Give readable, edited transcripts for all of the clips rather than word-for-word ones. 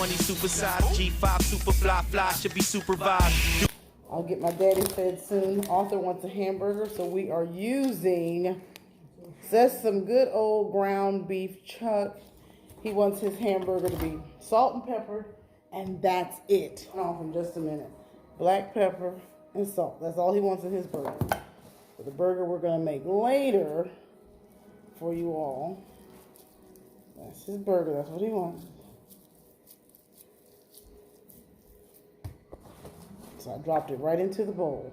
money supersized. G5 super fly, should be supervised. I'll get my daddy fed soon. Arthur wants a hamburger, so we are using just some good old ground beef chuck. He wants his hamburger to be salt and pepper, and that's it. Hold on for just a minute. Black pepper and salt. That's all he wants in his burger. For the burger we're going to make later for you all. That's his burger. That's what he wants. So I dropped it right into the bowl.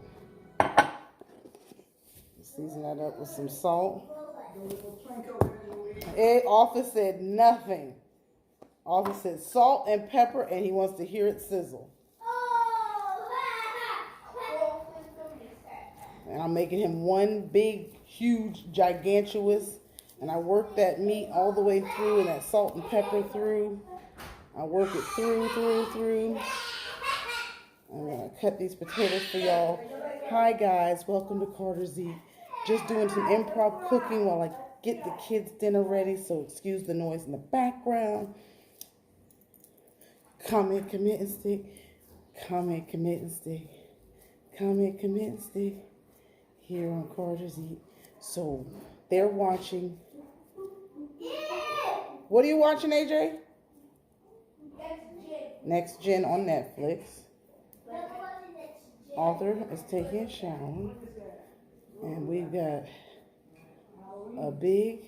Season that up with some salt. Arthur said nothing. Arthur said salt and pepper, and he wants to hear it sizzle. And I'm making him one big, huge, gigantuous. And I work that meat all the way through and that salt and pepper through. I work it through. I'm going to cut these potatoes for y'all. Hi, guys. Welcome to Carter Z. Just doing some improv cooking while I get the kids' dinner ready. So excuse the noise in the background. Comment, commit, and stick. Comment, commit, and stick. Comment, commit, and stick. Here on Carter Z. So they're watching. What are you watching, AJ? Next Gen on Netflix. Arthur is taking a shower, and we've got a big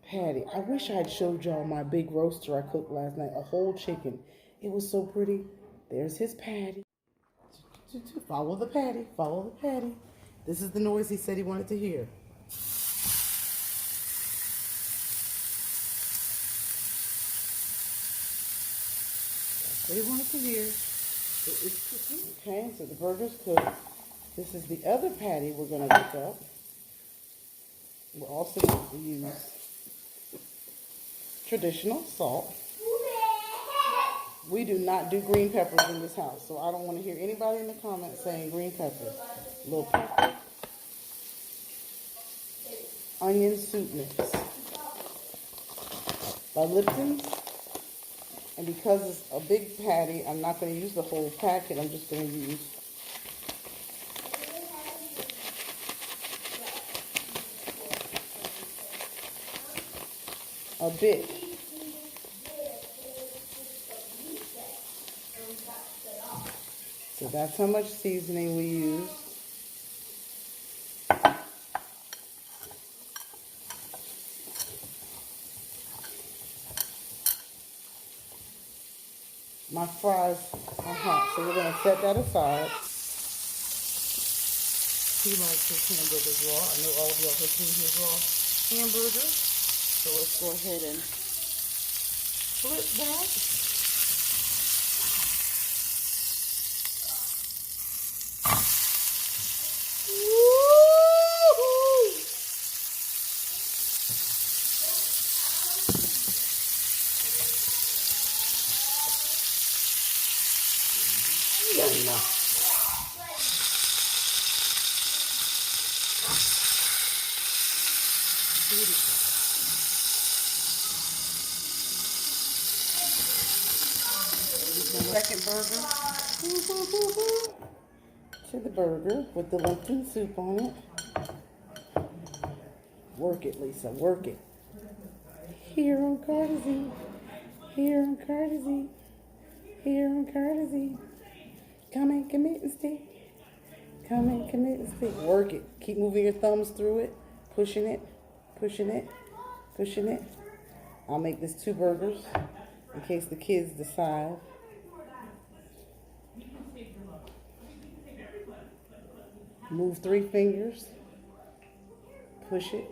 patty. I wish I had showed y'all my big roaster I cooked last night, a whole chicken. It was so pretty. There's his patty. Follow the patty, follow the patty. This is the noise he said he wanted to hear. That's what he wanted to hear. Okay, so the burger's cooked. This is the other patty we're going to cook up. We're also going to use traditional salt. We do not do green peppers in this house, so I don't want to hear anybody in the comments saying green peppers. Little pepper. Onion soup mix. By Lipton's. And because it's a big patty, I'm not going to use the whole packet. I'm just going to use a bit. So that's how much seasoning we use. My fries are hot, so we're going to set that aside. He likes his hamburgers raw. I know all of y'all have seen his raw hamburgers. So let's go ahead and flip that. Second burger to the burger with the Lipton soup on it. Work it, Lisa, work it. Here on Carter Z. Here on Carter Z. Here on Carter Z. Come and commit and stick. Come and commit and stick. Work it. Keep moving your thumbs through it. Pushing it. Pushing it. Pushing it. I'll make this 2 burgers in case the kids decide. Move 3 fingers. Push it.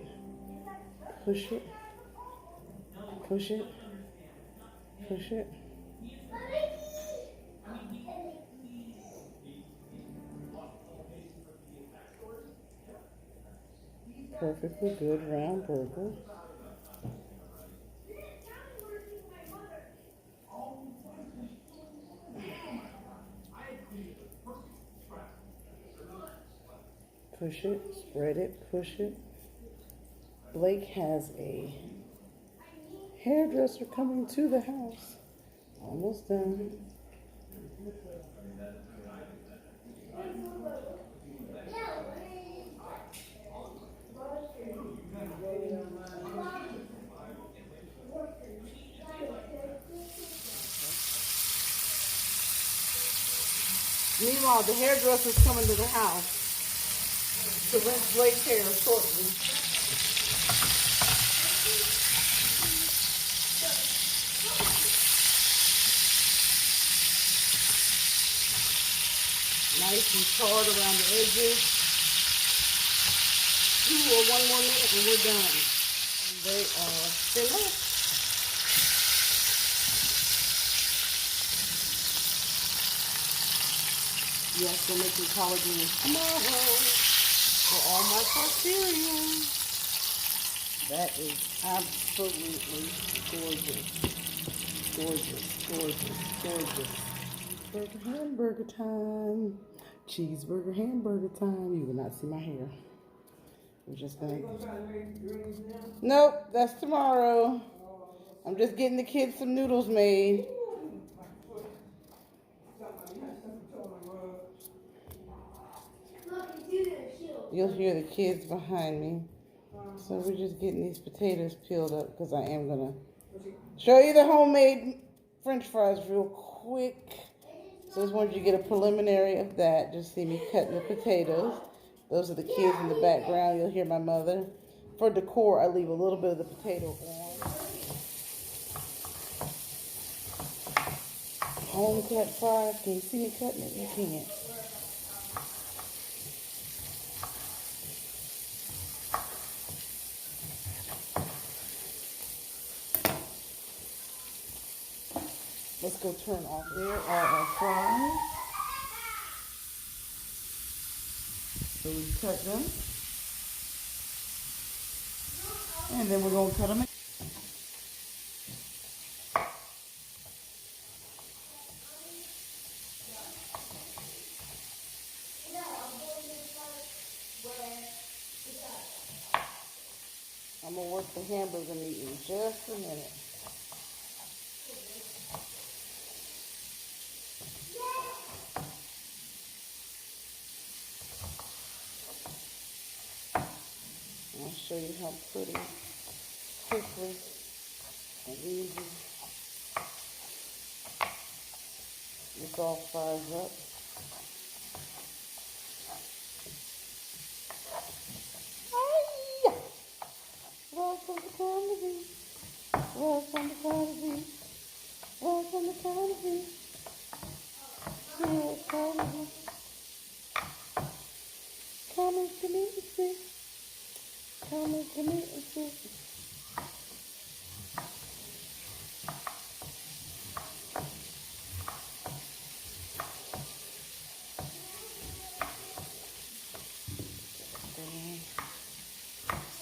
Push it. Push it. Push it. Perfectly good round burger. Push it, spread it, push it. Blake has a hairdresser coming to the house. Almost done. Meanwhile, the hairdresser's coming to the house to rinse Blake's hair shortly. Nice and charred around the edges. 2 or 1 more minute and we're done. And they are finished. Yes, they're making collard greens tomorrow for all my posterior. That is absolutely gorgeous. Gorgeous, gorgeous, gorgeous. Cheeseburger hamburger time. Cheeseburger hamburger time. You will not see my hair. We're just gonna. Nope, that's tomorrow. I'm just getting the kids some noodles made. You'll hear the kids behind me. So we're just getting these potatoes peeled up because I am gonna show you the homemade French fries real quick. So I just wanted you to get a preliminary of that. Just see me cutting the potatoes. Those are the kids in the background. You'll hear my mother. For decor, I leave a little bit of the potato on. Home cut fries. Can you see me cutting it? You can't. Let's go turn off. There are our fries. So we cut them. And then we're going to cut them. I'm going to work the hamburger meat in just a minute. I'll show you how pretty, quickly, and easy this all fries up. Hi! Welcome to comedy. Welcome to comedy. Welcome to comedy. Yeah, comedy. Come to me, see. Come to me and see.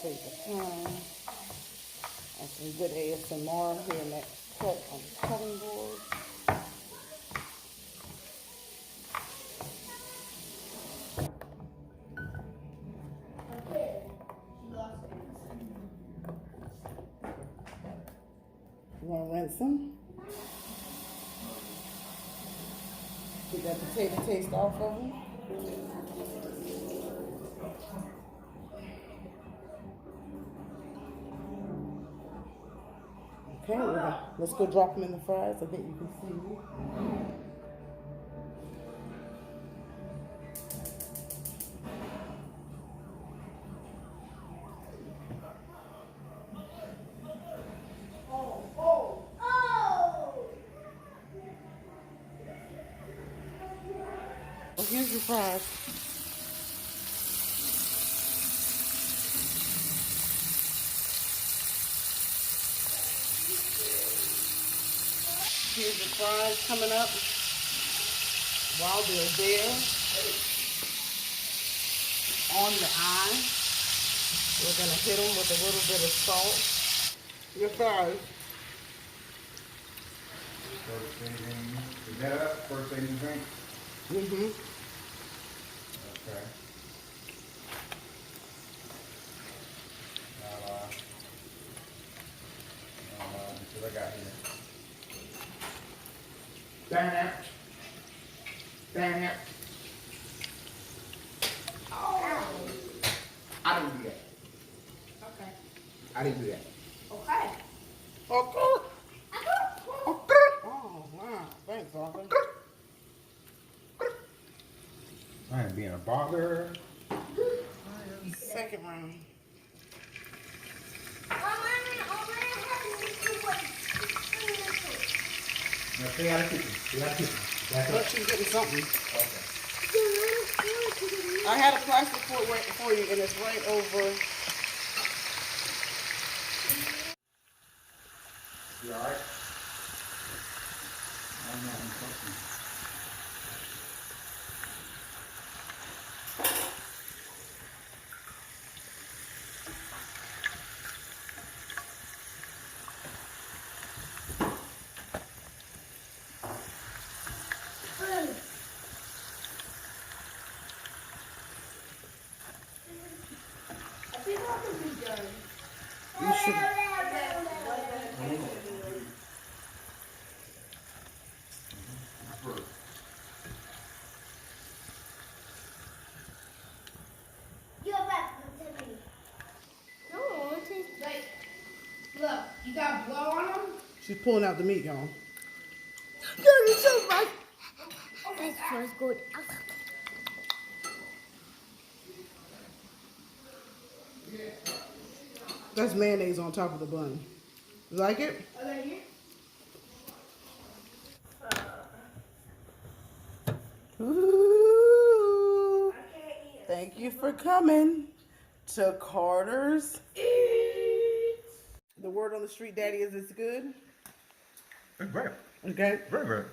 Save the time. And some good ASMR here next cut on the cutting board. You want to rinse them? Get that potato taste off of them. Okay, let's go drop them in the fries. I think you can see me. Well, here's your fries. Here's the fries coming up. While they're there, on the eye, we're going to hit them with a little bit of salt. Your fries. First thing, is that up? First thing you drink? Mm-hmm. Okay. got here. Damn it. Damn it. Oh. I didn't do that. Okay. I didn't do that. Okay. Okay. Okay. Oh, wow. Thanks, Arthur. I ain't being a bother. Second round. Now stay out of kitchen. Stay out of kitchen. Back But up. she's getting something. Okay. I had a plastic for you, and it's right over. You alright? I'm not fucking. I think I can be done. You should. You're back to me. No, it tastes like. Look, you got blood on them? She's pulling out the meat, y'all. No, it's so much. That smells good. That's mayonnaise on top of the bun. You like it? I like it. Ooh. I can't eat it. Thank you for coming to Carter's Eats. The word on the street, Daddy, is it's good. It's great. Okay. Very good.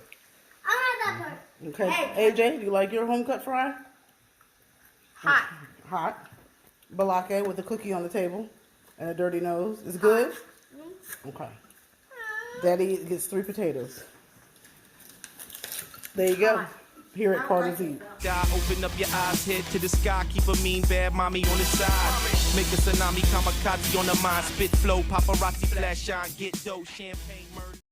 I like that part. Okay. Hey. AJ, do you like your home cut fry? Hot. Hot. Balake with a cookie on the table and a dirty nose. Is good? Okay. Daddy gets 3 potatoes. There you go. Here at Carter's Eats. Die, open up your eyes, head to the sky, keep a mean bad mommy on the side. Make a tsunami kamikaze on the mind, spit flow, paparazzi flash shine, get dough, champagne, murder.